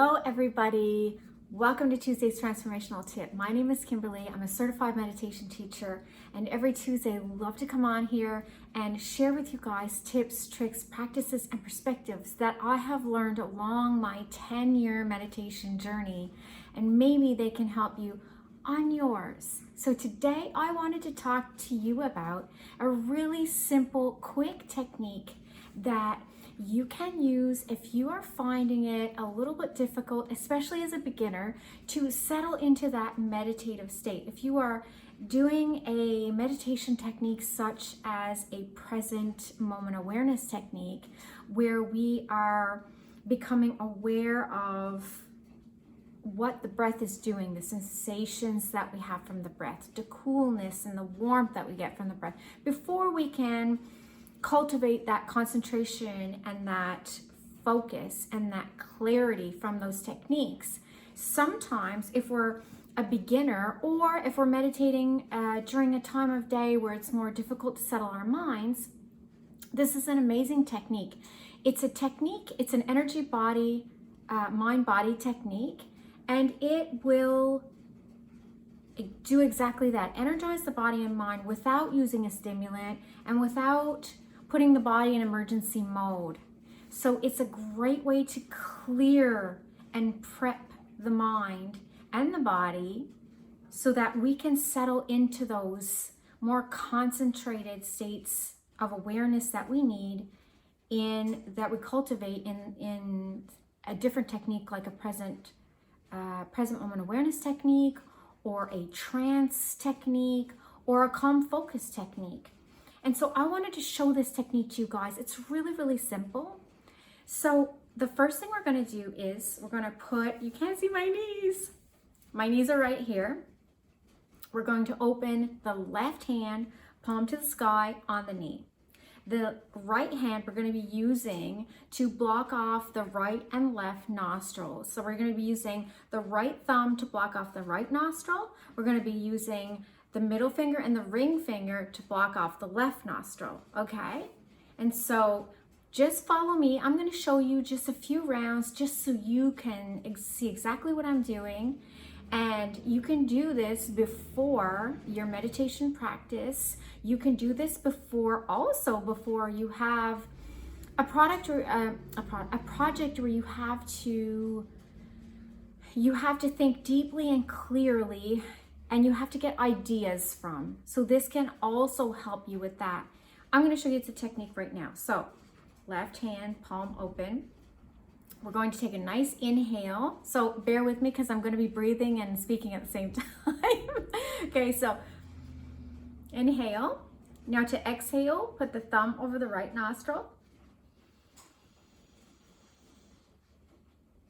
Hello everybody, welcome to Tuesday's Transformational Tip. My name is Kimberly, I'm a certified meditation teacher, and every Tuesday I love to come on here and share with you guys tips, tricks, practices, and perspectives that I have learned along my 10-year meditation journey, and maybe they can help you on yours. So today I wanted to talk to you about a really simple, quick technique that you can use if you are finding it a little bit difficult, especially as a beginner, to settle into that meditative state. If you are doing a meditation technique such as a present moment awareness technique, where we are becoming aware of what the breath is doing, the sensations that we have from the breath, the coolness and the warmth that we get from the breath, before we can cultivate that concentration and that focus and that clarity from those techniques. Sometimes if we're a beginner, or if we're meditating during a time of day where it's more difficult to settle our minds, this is an amazing technique. It's a technique, it's an energy body, mind-body technique, and it will do exactly that. Energize the body and mind without using a stimulant and without putting the body in emergency mode. So it's a great way to clear and prep the mind and the body so that we can settle into those more concentrated states of awareness that we need that we cultivate in a different technique, like a present moment awareness technique, or a trance technique, or a calm focus technique. And so I wanted to show this technique to you guys. It's really, really simple. So the first thing we're going to do is we're going to put, you can't see my knees. My knees are right here. We're going to open the left hand, palm to the sky, on the knee. The right hand we're going to be using to block off the right and left nostrils. So we're going to be using the right thumb to block off the right nostril. We're going to be using the middle finger and the ring finger to block off the left nostril, okay? And so just follow me. I'm going to show you just a few rounds just so you can see exactly what I'm doing. And you can do this before your meditation practice. You can do this before you have a product or a project where you have to think deeply and clearly, and you have to get ideas from. So this can also help you with that. I'm going to show you the technique right now. So left hand, palm open. We're going to take a nice inhale. So bear with me because I'm going to be breathing and speaking at the same time. Okay, so inhale. Now to exhale, put the thumb over the right nostril.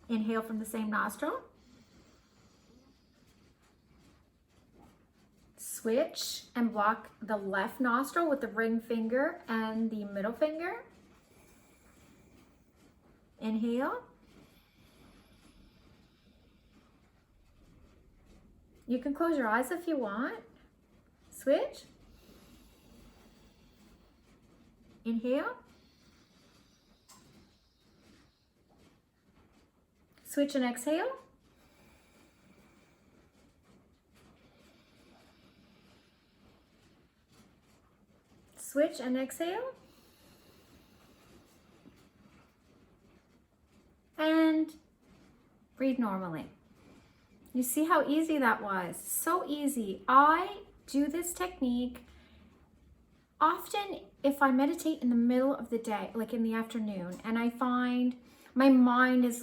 Inhale from the same nostril. Switch and block the left nostril with the ring finger and the middle finger. Inhale. You can close your eyes if you want. Switch. Inhale. Switch and exhale. Switch and exhale. And breathe normally. You see how easy that was? So easy. I do this technique often if I meditate in the middle of the day, like in the afternoon, and I find my mind is,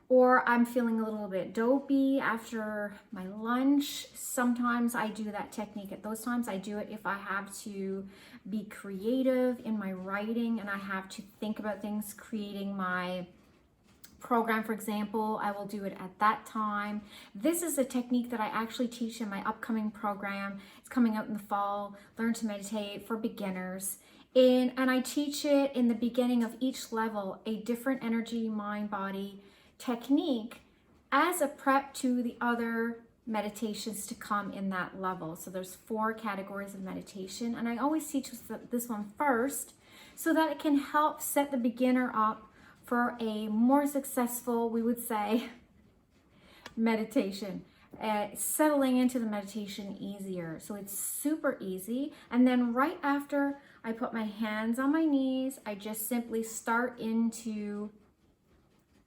or I'm feeling a little bit dopey after my lunch. Sometimes I do that technique at those times. I do it if I have to be creative in my writing and I have to think about things, creating my program, for example. I will do it at that time. This is a technique that I actually teach in my upcoming program. It's coming out in the fall, Learn to Meditate for Beginners. And I teach it in the beginning of each level, a different energy, mind, body technique as a prep to the other meditations to come in that level. So there's 4 categories of meditation, and I always teach this one first so that it can help set the beginner up for a more successful, we would say, meditation. Settling into the meditation easier. So it's super easy. And then right after I put my hands on my knees, I just simply start into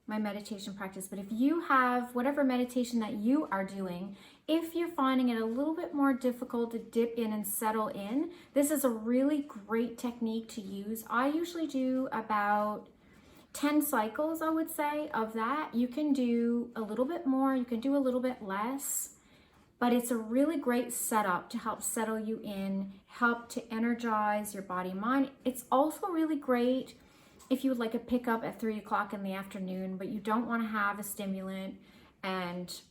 my meditation practice. But if you have whatever meditation that you are doing, if you're finding it a little bit more difficult to dip in and settle in, this is a really great technique to use. I usually do about 10 cycles, I would say, of that. You can do a little bit more, you can do a little bit less, but it's a really great setup to help settle you in, help to energize your body and mind. It's also really great if you would like a pickup at 3 o'clock in the afternoon, but you don't want to have a stimulant, and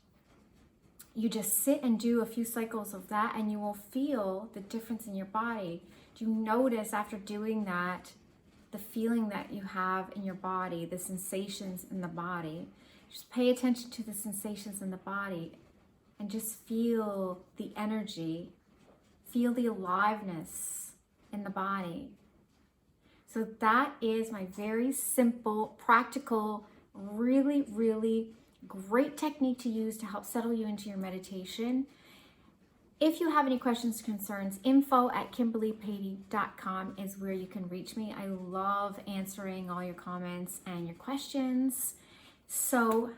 you just sit and do a few cycles of that, and you will feel the difference in your body. Do you notice after doing that, the feeling that you have in your body, the sensations in the body? Just pay attention to the sensations in the body and just feel the energy, feel the aliveness in the body. So that is my very simple, practical, really, really great technique to use to help settle you into your meditation. If you have any questions, concerns, info@kimberlypady.com is where you can reach me. I love answering all your comments and your questions. So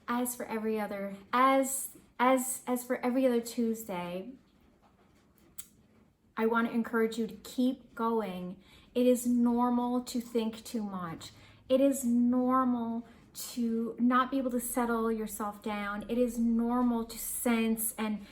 as for every other Tuesday, I want to encourage you to keep going. It is normal to think too much. It is normal to not be able to settle yourself down. It is normal to sense and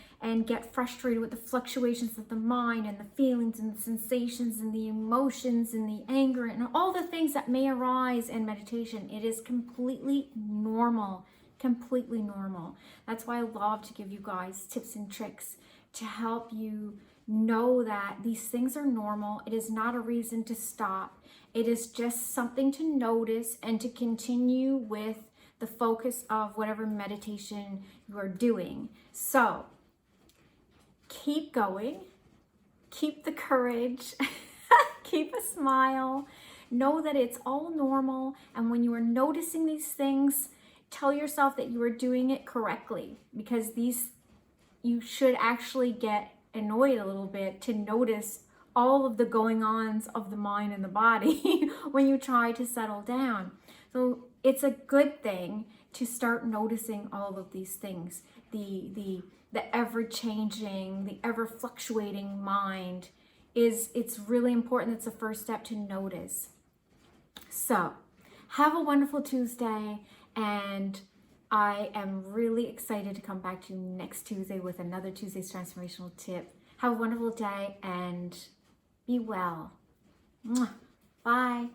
get frustrated with the fluctuations of the mind and the feelings and the sensations and the emotions and the anger and all the things that may arise in meditation. It is completely normal, completely normal. That's why I love to give you guys tips and tricks to help you know that these things are normal. It is not a reason to stop. It is just something to notice and to continue with the focus of whatever meditation you are doing. So keep going, keep the courage, keep a smile, know that it's all normal. And when you are noticing these things, tell yourself that you are doing it correctly, because you should actually get annoyed a little bit to notice all of the going-ons of the mind and the body when you try to settle down. So it's a good thing to start noticing all of these things. The ever-changing, the ever-fluctuating mind it's really important. It's the first step to notice. So have a wonderful Tuesday, and I am really excited to come back to you next Tuesday with another Tuesday's Transformational Tip. Have a wonderful day and be well. Bye.